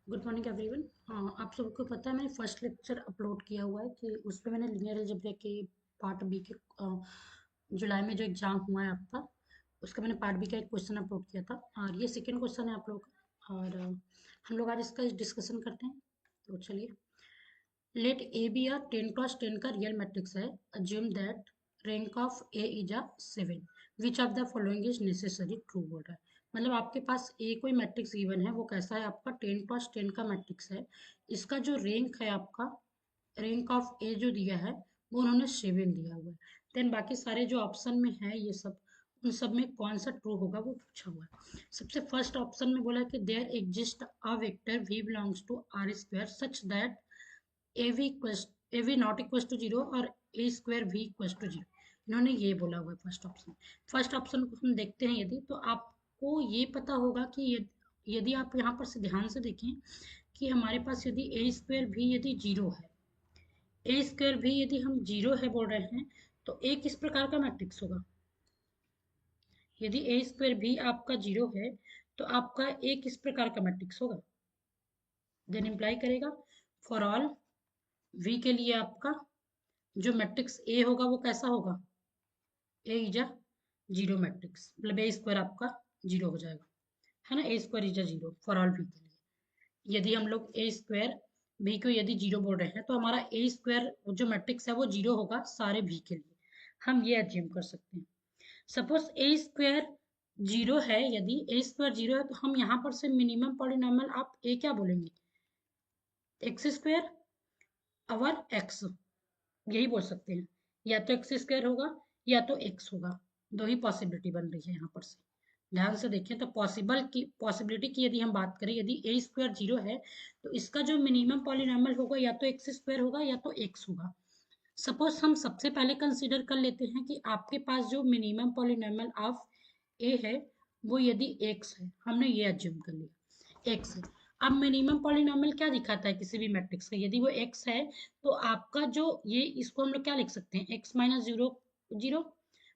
Good morning everyone. आप सबको पता है मैंने फर्स्ट लेक्चर अपलोड किया हुआ है कि उस पर मैंने लीनियर अलजेब्रा के पार्ट बी के जुलाई में जो एग्ज़ाम हुआ है आपका, उसका मैंने पार्ट बी का एक क्वेश्चन अपलोड किया था और ये सेकंड क्वेश्चन है आप लोग का। और हम लोग आज इसका डिस्कशन करते हैं। तो चलिए, let A B a 10 cross 10 का रियल मैट्रिक्स है। Assume that rank of A is a 7, which of the following is necessary true बोल रहा है। मतलब आपके पास ए कोई मैट्रिक्स गिवन है, वो कैसा है आपका 10 क्रॉस 10 का मैट्रिक्स है। इसका जो रैंक है आपका, रैंक ऑफ ए जो दिया है वो उन्होंने 7 दिया हुआ है। देन बाकी सारे जो ऑप्शन में है ये सब, उन सब में कौन सा ट्रू होगा वो पूछा हुआ है। सबसे फर्स्ट ऑप्शन में बोला है कि there exist a vector v belongs to R square such that A we not equal to zero और A square v equal to zero. इन्होंने ये बोला हुआ है फर्स्ट ऑप्शन। फर्स्ट ऑप्शन को हम देखते हैं, यदि तो आपको ये पता होगा कि यदि आप यहाँ पर से ध्यान से देखें कि हमारे पास यदि ए स्क्वायर भी यदि जीरो है, ए स्क्वायर भी यदि हम जीरो है बोल रहे हैं, तो ए किस प्रकार का मैट्रिक्स होगा। यदि ए स्क्वायर भी आपका जीरो है तो आपका ए किस प्रकार का मैट्रिक्स होगा। देन इम्प्लाई करेगा फॉर ऑल वी के लिए आपका जो मैट्रिक्स ए होगा वो कैसा होगा, A is a zero matrix, मतलब ए स्क्वायर आपका जीरो हो जाएगा, है ना। A square is a zero for all v के लिए। यदि हम लोग ए स्क्वायर भी को यदि जीरो बोल रहे हैं तो हमारा ए स्क्वायर जो मैट्रिक्स है वो जीरो होगा सारे भी के लिए। हम ये एज्यूम कर सकते हैं। सपोज ए स्क्वायर जीरो है, यदि ए स्क्वायर जीरो है तो हम यहाँ पर से मिनिमम पॉलिनॉमियल आप ए क्या बोलेंगे, एक्स स्क्वायर अवर एक्स, यही बोल सकते हैं। या तो एक्स स्क्वायर होगा या तो एक्स होगा, दो ही पॉसिबिलिटी बन रही है यहाँ पर से। ध्यान से देखें तो पॉसिबिलिटी की यदि हम बात करें, यदि ए स्क्वायर जीरो है तो इसका जो मिनिमम पॉलिनॉमियल होगा या तो एक्स स्क्वायर होगा या तो एक्स होगा। सपोज हम सबसे पहले कंसीडर कर लेते हैं कि आपके पास जो मिनिमम पॉलिनॉमियल ऑफ ए है वो यदि एक्स है, हमने ये एज्यूम कर लिया एक्स है। अब मिनिमम पॉलिनॉमियल क्या दिखाता है किसी भी मैट्रिक्स का, यदि वो एक्स है तो आपका जो ये, इसको हम लोग क्या लिख सकते हैं, एक्स माइनस जीरो जीरो,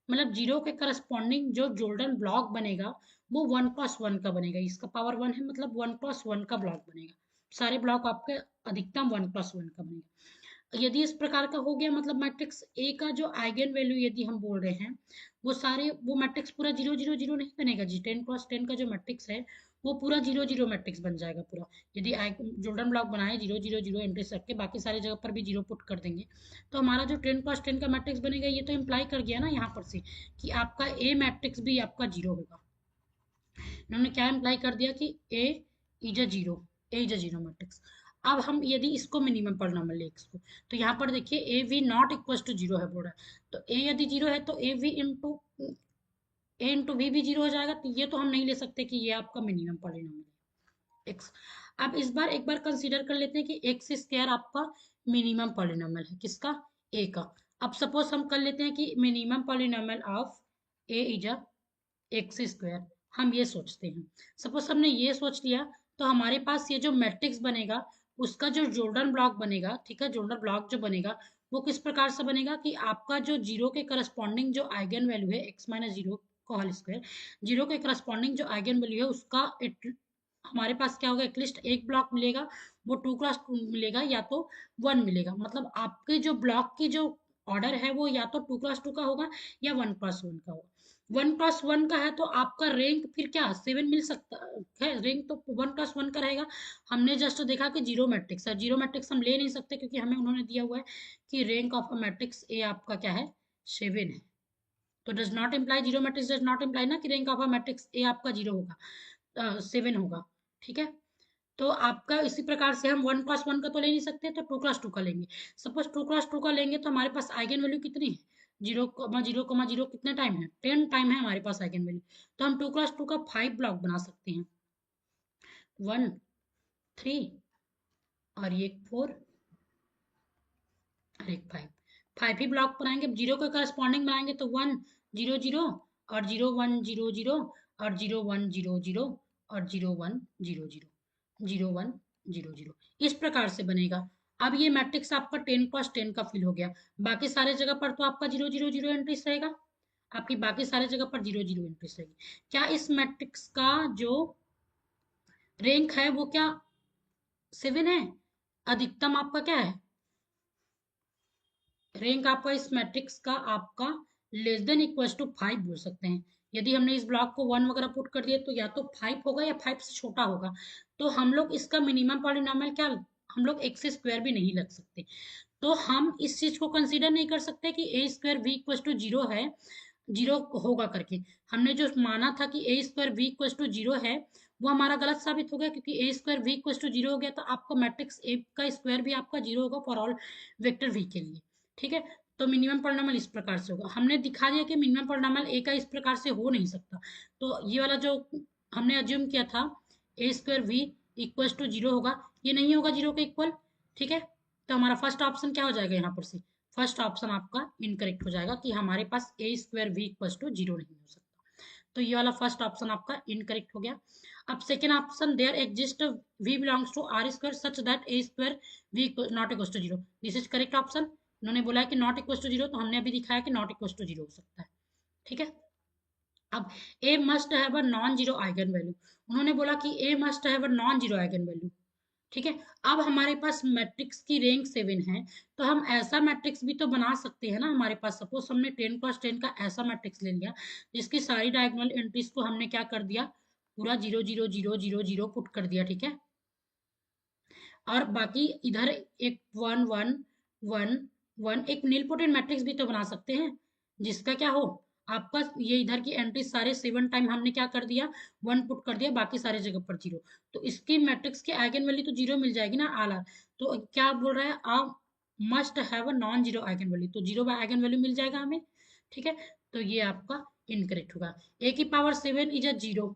मतलब जीरो के करस्पॉन्डिंग जो जोल्डन ब्लॉक बनेगा वो 1+1 का बनेगा। इसका पावर 1 है, मतलब 1+1 का ब्लॉक बनेगा। सारे ब्लॉक आपके अधिकतम 1+1 का बनेगा। यदि इस प्रकार का हो गया, मतलब मैट्रिक्स ए का जो आइगन वैल्यू यदि हम बोल रहे हैं वो सारे, वो मैट्रिक्स पूरा जीरो जीरो जीरो नहीं बनेगा जी। 10+10 का जो मैट्रिक्स है वो पूरा जीरो जीरो मैट्रिक्स बन जाएगा पूरा। यदि जोल्डन ब्लॉक बनाए जीरो जीरो जीरो एंट्रीज रख के बाकी सारी जगह पर भी जीरो पुट कर देंगे तो हमारा जो 10+10 का मैट्रिक्स बनेगा, ये तो इम्प्लाई कर गया ना यहाँ पर से कि आपका ए मैट्रिक्स भी आपका जीरो होगा। इन्होंने क्या इम्प्लाई कर दिया कि A is a zero, A is a zero matrix. अब हम यदि इसको मिनिमम पॉलिनॉमियल ले एक्स को, तो यहाँ पर देखिए A we not equal to zero है बोल रहा है, तो ए यदि जीरो है तो ए इंटू वी भी जीरो हो जाएगा। तो ये तो हम नहीं ले सकते कि ये आपका मिनिमम पॉलिनॉमियल है एक्स। अब इस बार एक बार कंसीडर कर लेते हैं कि एक्स स्क्वायर आपका मिनिमम पॉलिनॉमियल है किसका, ए का। अब सपोज हम कर लेते हैं कि minimum polynomial of A is a x square, हम ये सोचते हैं। सपोज हमने ये सोच लिया तो हमारे पास ये जो मैट्रिक्स बनेगा उसका जो जोर्डन ब्लॉक बनेगा, ठीक है, जोर्डन ब्लॉक जो बनेगा वो किस प्रकार से बनेगा कि आपका जो जीरो के करस्पॉन्डिंग जो आइगन वैल्यू है एक्स माइनस जीरो का होल स्क्वायर, जीरो के करस्पॉन्डिंग जो आइगन वैल्यू है उसका हमारे पास क्या होगा, एटलीस्ट एक ब्लॉक मिलेगा, वो 2x2 मिलेगा या तो 1 मिलेगा। मतलब आपके जो ब्लॉक की जो ऑर्डर है वो या तो 2x2 का होगा या 1+1 का होगा। 1+1 का है तो आपका रैंक फिर क्या 7 मिल सकता है, रैंक तो 1+1 का रहेगा। हमने जस्ट देखा कि जीरो मैट्रिक्स है, जीरो मैट्रिक्स हम ले नहीं सकते क्योंकि हमें उन्होंने दिया हुआ है कि rank of a matrix A आपका क्या है, 7 है। तो does not imply, zero matrix does not imply ना कि rank of a matrix A आपका जीरो होगा, 7 होगा, ठीक है। तो आपका इसी प्रकार से हम 1+1 का तो ले नहीं सकते तो 2+2 का लेंगे। सपोज 2+2 का लेंगे तो हमारे पास आइगन वैल्यू कितनी है, जीरो कितने टाइम है, 10 टाइम है हमारे पास आइगन वैल्यू। तो हम 2+2 का 5 ब्लॉक बना सकते हैं, 1 3 और ये 4 और एक 5, 5 ही ब्लॉक बनाएंगे। जीरो के करस्पॉन्डिंग बनाएंगे तो 1 0 0 और 0 1 0 0 और 0 1 0 0 और 0 1 0 0, 0 1 0 0 इस प्रकार से बनेगा। अब ये मैट्रिक्स आपका 10+10 का फिल हो गया। बाकी सारे जगह पर तो आपका 0 0 0 एंट्रीज रहेगा, आपकी बाकी सारे जगह पर 0 0 एंट्रीज रहेगी। क्या इस मैट्रिक्स का जो रैंक है वो क्या 7 है, अधिकतम आपका क्या है, रैंक आपका इस मैट्रिक्स का आपका लेस देन इक्वल टू 5 बोल सकते हैं। यदि हमने इस ब्लॉक को 1 वगैरह पुट कर दिया तो या तो 5 होगा या 5 से छोटा होगा। तो हम लोग इसका मिनिमम पॉलिनॉमियल क्या, हम लोग एक्स स्क्वायर भी नहीं लग सकते। तो हम इस चीज को कंसीडर नहीं कर सकते कि A square v equal to zero है, जीरो होगा करके। हमने जो माना था कि A square v equal to zero है, वो हमारा गलत साबित हो गया, क्योंकि A square v equal to zero हो गया तो आपका मैट्रिक्स ए का स्क्वायर भी आपका जीरो होगा फॉर ऑल वेक्टर वी के लिए। ठीक है, तो मिनिमम पॉलिनॉमियल इस प्रकार से होगा। हमने दिखा दिया कि मिनिमम पॉलिनॉमियल ए का इस प्रकार से हो नहीं सकता। तो ये वाला जो हमने अज्यूम किया था A square v equal to zero होगा, ये नहीं होगा जीरो के इक्वल। ठीक है, तो हमारा फर्स्ट ऑप्शन क्या हो जाएगा यहाँ पर से, फर्स्ट ऑप्शन आपका इनकरेक्ट हो जाएगा कि हमारे पास A square v equal to zero नहीं हो सकता। तो ये वाला फर्स्ट ऑप्शन आपका इनकरेक्ट हो गया। अब second option, there exist v belongs to R square such that A square V not equal to zero, this is correct option. उन्होंने बोला है कि नॉट इक्वल टू जीरो, तो हमने अभी दिखाया कि नॉट इक्वल टू जीरो हो सकता है। ठीक है, अब A must have a non zero eigenvalue, उन्होंने बोला कि A must have a non zero eigenvalue. ठीक है, अब हमारे पास मैट्रिक्स की रैंक 7 है, तो हम ऐसा मैट्रिक्स भी तो बना सकते हैं ना। हमारे पास सपोज हमने 10 क्रॉस 10 का ऐसा मैट्रिक्स ले लिया जिसकी सारी डायगोनल एंट्रीज को हमने क्या कर दिया, पूरा zero zero zero zero zero put कर दिया। ठीक है, और बाकी इधर एक वन वन वन वन एक नीलपोटेंट मैट्रिक्स भी तो बना सकते हैं, जिसका क्या हो, आपका ये इधर की एंट्री सारे 7 टाइम हमने क्या कर दिया, 1 पुट कर दिया, बाकी सारे जगह पर जीरो। तो इसकी मैट्रिक्स की आइगन वैल्यू तो जीरो मिल जाएगी ना आला। तो क्या बोल रहा है आप, must have a non zero eigen value, तो जीरो बाय आइगन वैल्यू मिल जाएगा हमें। ठीक है, तो ये आपका इनकरेक्ट होगा। ए की पावर 7 इज अ जीरो,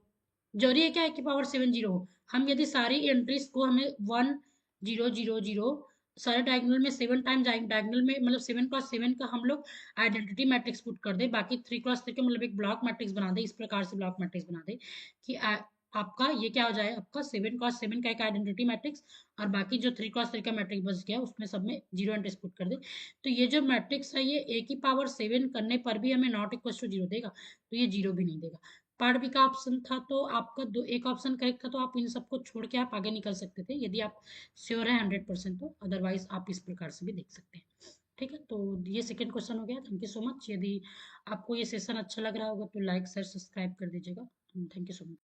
जरूरी है क्या है कि पावर 7 जीरो हो। हम यदि सारी एंट्रीज को हमें 1 जीरो जीरो जीरो सारे डायगोनल में 7 टाइम डायगोनल में, मतलब 7 क्रॉस 7 का हम लोग आइडेंटिटी मैट्रिक्स पुट कर दे, बाकी 3 क्रॉस 3 का मतलब एक ब्लॉक मैट्रिक्स बना दे, इस प्रकार से ब्लॉक मैट्रिक्स बना दे कि आपका ये क्या हो जाए, आपका 7 क्रॉस 7 का एक आइडेंटिटी मैट्रिक्स, और बाकी जो 3 क्रॉस 3 का मैट्रिक्स बच गया उसमें सब में जीरो एंट्रीज पुट कर दे। तो ये जो मैट्रिक्स है ये ए की पावर 7 करने पर भी हमें नॉट इक्वल टू जीरो देगा, तो ये जीरो भी नहीं देगा। पार्ट बी का ऑप्शन था, तो आपका दो एक ऑप्शन करेक्ट था, तो आप इन सबको छोड़ के आप आगे निकल सकते थे यदि आप श्योर है 100%। तो अदरवाइज आप इस प्रकार से भी देख सकते हैं। ठीक है, तो ये सेकंड क्वेश्चन हो गया। Thank you so much. यदि आपको ये सेशन अच्छा लग रहा होगा तो लाइक शेयर सब्सक्राइब कर दीजिएगा। Thank you so much.